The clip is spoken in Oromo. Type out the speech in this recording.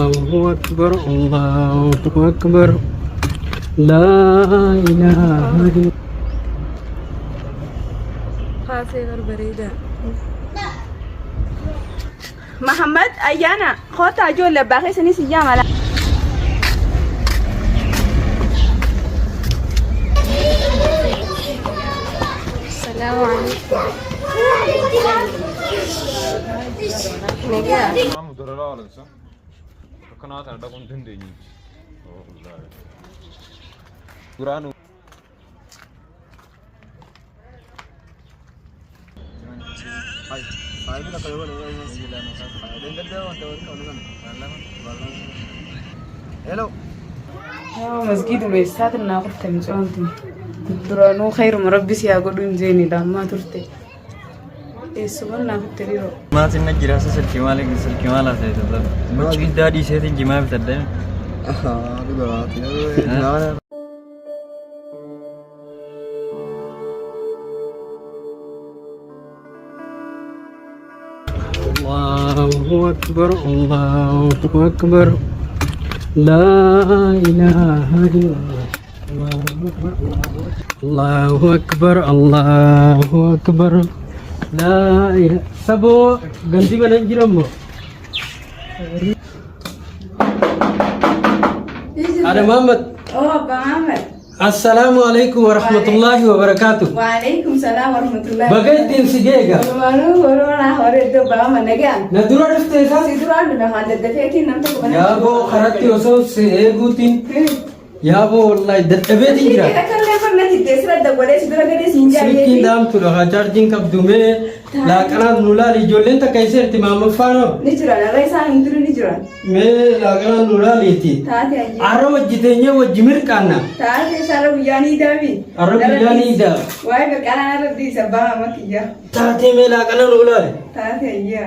الله أكبر الله أكبر لا إله إلا خاصة بريدة محمد أيانا خوتا جو لباخي سني سيام على السلام عليكم Hello. مسجد ويسات الناقد تمشونتي درانو خير مربي يا قدون زيني دام ما ترتي السبنا في التريرو ما تنجر أساس الكمال لا سيد مسجد دادي سيد الجماعة بتدين الله أكبر الله أكبر لا إله إلا الله أكبر الله أكبر لا إله سبو ganti mana jirammu ada Muhammad oh Bang Ahmad Assalamualaikum warahmatullahi wabarakatuh Waalaikumsalam warahmatullahi Bagaitin sigega wabarakatuh corona hore do ba managa nadura rifte sa sidura na hada dafeki namto ko ya bo kharati oso se egutin ya bo wallahi dadabeti jira Srikin dam tu dah charging kap dume la kana nula li jolen ta kaise ti mama fano nijura na raisa induru nijura me la kana nula li ti taate aje aro wajitenya wajimir kana taate sara biyani davi aro biyani da wai ka kana rabbi sabba makiya taate me la kana nula taate aje